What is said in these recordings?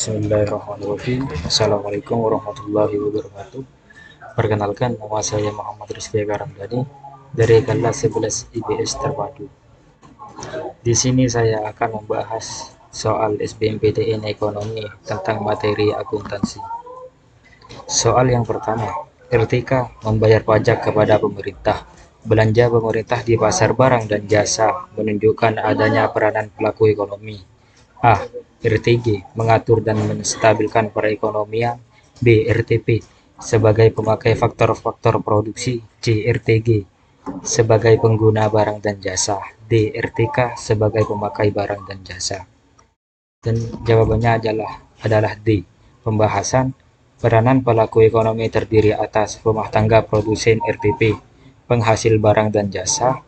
Bismillahirrahmanirrahim. Assalamualaikum warahmatullahi wabarakatuh. Perkenalkan, nama saya Muhammad Rizky Karamdani dari kelas 11 IPS Terpadu. Di sini saya akan membahas soal SBMPTN Ekonomi tentang materi akuntansi. Soal yang pertama, RTK membayar pajak kepada pemerintah. Belanja pemerintah di pasar barang dan jasa menunjukkan adanya peranan pelaku ekonomi. A. RTG mengatur dan menstabilkan perekonomian. B. RTP sebagai pemakai faktor-faktor produksi. C. RTG sebagai pengguna barang dan jasa. D. RTK sebagai pemakai barang dan jasa. Dan jawabannya adalah D. Pembahasan peranan pelaku ekonomi terdiri atas rumah tangga produsen RTP, penghasil barang dan jasa,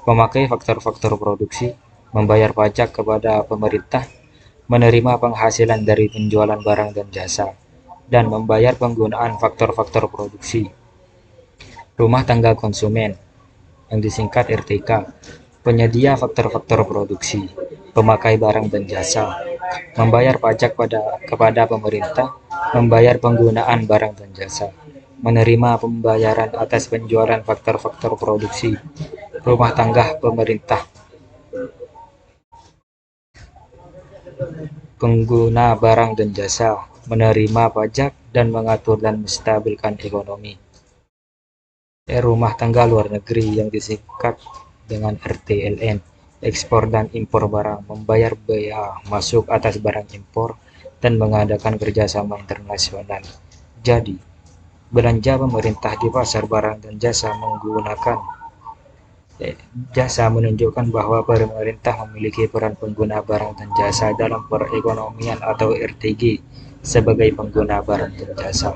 pemakai faktor-faktor produksi, membayar pajak kepada pemerintah, menerima penghasilan dari penjualan barang dan jasa, dan membayar penggunaan faktor-faktor produksi. Rumah tangga konsumen, yang disingkat RTK, penyedia faktor-faktor produksi, pemakai barang dan jasa, membayar pajak kepada pemerintah, membayar penggunaan barang dan jasa, menerima pembayaran atas penjualan faktor-faktor produksi, rumah tangga pemerintah, pengguna barang dan jasa, menerima pajak, dan mengatur dan menstabilkan ekonomi. Rumah tangga luar negeri, yang disingkat dengan RTLN, ekspor dan impor barang, membayar bea masuk atas barang impor, dan mengadakan kerjasama internasional. Jadi, belanja pemerintah di pasar barang dan jasa menggunakan jasa menunjukkan bahwa pemerintah memiliki peran pengguna barang dan jasa dalam perekonomian atau RTG sebagai pengguna barang dan jasa.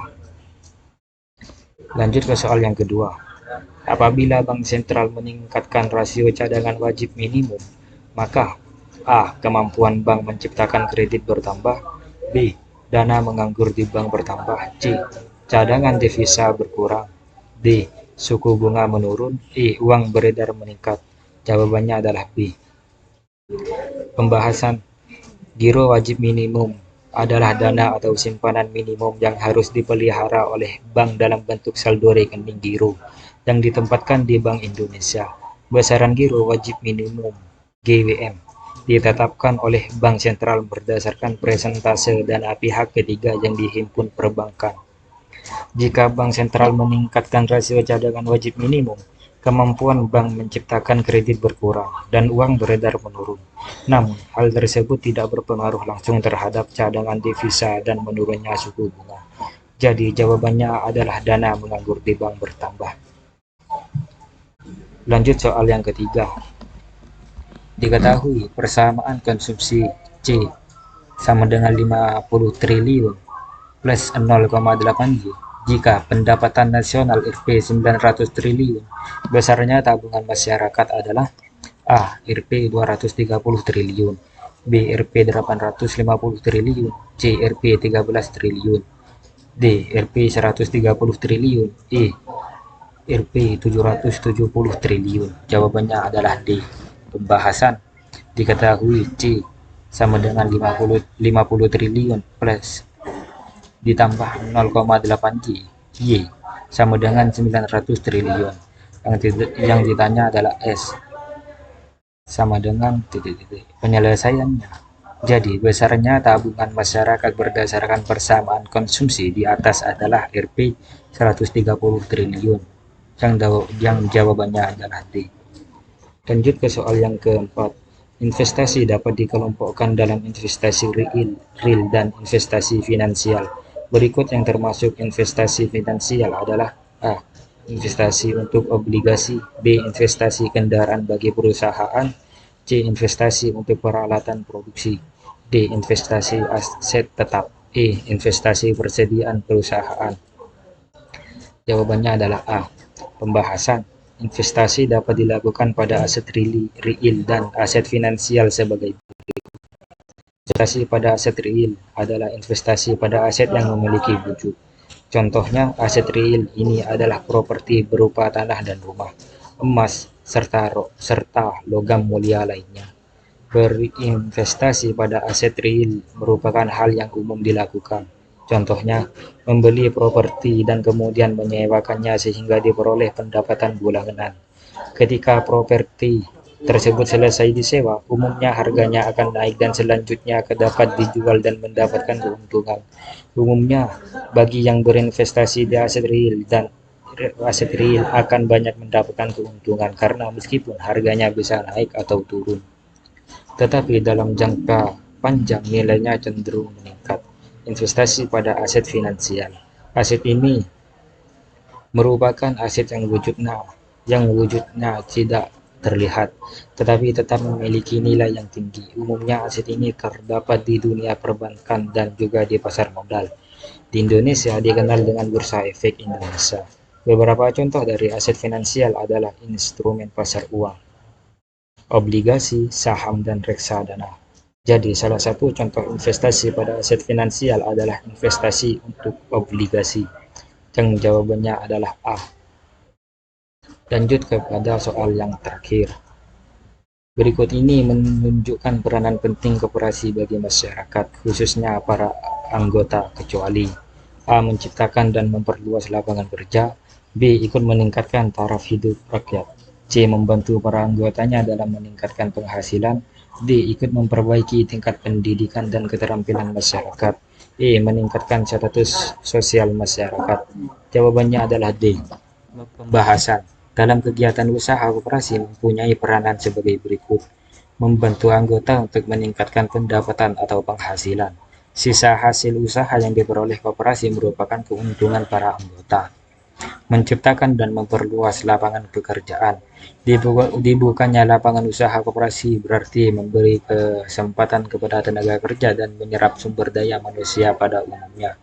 Lanjut ke soal yang kedua. Apabila Bank Sentral meningkatkan rasio cadangan wajib minimum, maka A. Kemampuan bank menciptakan kredit bertambah. B. Dana menganggur di bank bertambah. C. Cadangan devisa berkurang. D. Suku bunga menurun. E. Uang beredar meningkat. Jawabannya adalah B. Pembahasan giro wajib minimum adalah dana atau simpanan minimum yang harus dipelihara oleh bank dalam bentuk saldo rekening giro yang ditempatkan di Bank Indonesia. Besaran giro wajib minimum (GWM) ditetapkan oleh Bank Sentral berdasarkan persentase dana pihak ketiga yang dihimpun perbankan. Jika Bank Sentral meningkatkan rasio cadangan wajib minimum, kemampuan bank menciptakan kredit berkurang dan uang beredar menurun. Namun, hal tersebut tidak berpengaruh langsung terhadap cadangan devisa dan menurunnya suku bunga. Jadi, jawabannya adalah dana menganggur di bank bertambah. Lanjut soal yang ketiga. Diketahui persamaan konsumsi C sama dengan 50 triliun plus 0,8 Y jika pendapatan nasional Rp 900 triliun. Besarnya tabungan masyarakat adalah A. Rp 230 triliun, B. Rp 850 triliun, C. Rp 13 triliun, D. Rp 130 triliun, E. Rp 770 triliun. Jawabannya adalah D. Pembahasan diketahui C sama dengan 50 triliun plus ditambah 0,8 Y sama dengan 900 triliun. Yang ditanya adalah S sama dengan penyelesaiannya. Jadi, besarnya tabungan masyarakat berdasarkan persamaan konsumsi di atas adalah Rp 130 triliun. Yang jawabannya adalah D. Lanjut ke soal yang keempat. Investasi dapat dikelompokkan dalam investasi real dan investasi finansial. Berikut yang termasuk investasi finansial adalah A. Investasi untuk obligasi. B. Investasi kendaraan bagi perusahaan. C. Investasi untuk peralatan produksi. D. Investasi aset tetap. E. Investasi persediaan perusahaan. Jawabannya adalah A. Pembahasan investasi dapat dilakukan pada aset real dan aset finansial sebagai berikut. Investasi pada aset real adalah investasi pada aset yang memiliki wujud. Contohnya, aset real ini adalah properti berupa tanah dan rumah, emas, serta logam mulia lainnya. Berinvestasi pada aset real merupakan hal yang umum dilakukan. Contohnya, membeli properti dan kemudian menyewakannya sehingga diperoleh pendapatan bulanan. Ketika properti tersebut selesai disewa, umumnya harganya akan naik dan selanjutnya dapat dijual dan mendapatkan keuntungan. Umumnya, bagi yang berinvestasi di aset real akan banyak mendapatkan keuntungan karena meskipun harganya bisa naik atau turun, tetapi dalam jangka panjang nilainya cenderung meningkat. Investasi pada aset finansial. Aset ini merupakan aset yang wujudnya tidak terlihat, tetapi tetap memiliki nilai yang tinggi. Umumnya aset ini terdapat di dunia perbankan dan juga di pasar modal. Di Indonesia dikenal dengan Bursa Efek Indonesia. Beberapa contoh dari aset finansial adalah instrumen pasar uang, obligasi, saham, dan reksadana. Jadi, salah satu contoh investasi pada aset finansial adalah investasi untuk obligasi, yang jawabannya adalah A. Lanjut kepada soal yang terakhir. Berikut ini menunjukkan peranan penting koperasi bagi masyarakat, khususnya para anggota, kecuali A. Menciptakan dan memperluas lapangan kerja, B. Ikut meningkatkan taraf hidup rakyat, C. Membantu para anggotanya dalam meningkatkan penghasilan, D. Ikut memperbaiki tingkat pendidikan dan keterampilan masyarakat, E. Meningkatkan status sosial masyarakat. Jawabannya adalah D. Pembahasan. Dalam kegiatan usaha koperasi mempunyai peranan sebagai berikut: membantu anggota untuk meningkatkan pendapatan atau penghasilan. Sisa hasil usaha yang diperoleh koperasi merupakan keuntungan para anggota. Menciptakan dan memperluas lapangan pekerjaan. Dibukanya lapangan usaha koperasi berarti memberi kesempatan kepada tenaga kerja dan menyerap sumber daya manusia pada umumnya.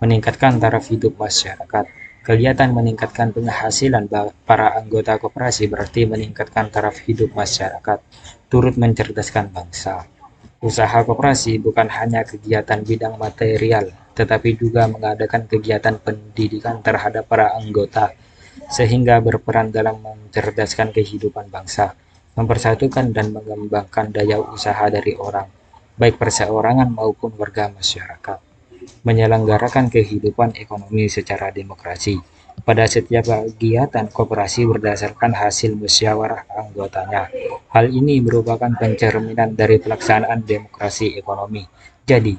Meningkatkan taraf hidup masyarakat. Kegiatan meningkatkan penghasilan para anggota koperasi berarti meningkatkan taraf hidup masyarakat, turut mencerdaskan bangsa. Usaha koperasi bukan hanya kegiatan bidang material, tetapi juga mengadakan kegiatan pendidikan terhadap para anggota, sehingga berperan dalam mencerdaskan kehidupan bangsa, mempersatukan dan mengembangkan daya usaha dari orang, baik perseorangan maupun warga masyarakat, menyelenggarakan kehidupan ekonomi secara demokrasi. Pada setiap kegiatan koperasi berdasarkan hasil musyawarah anggotanya. Hal ini merupakan pencerminan dari pelaksanaan demokrasi ekonomi. Jadi,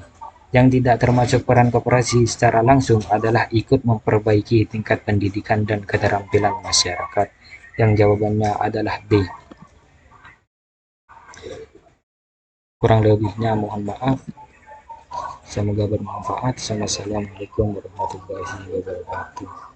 yang tidak termasuk peran koperasi secara langsung adalah ikut memperbaiki tingkat pendidikan dan keterampilan masyarakat. Yang jawabannya adalah B. Kurang lebihnya mohon maaf. Semoga bermanfaat. Assalamualaikum warahmatullahi wabarakatuh.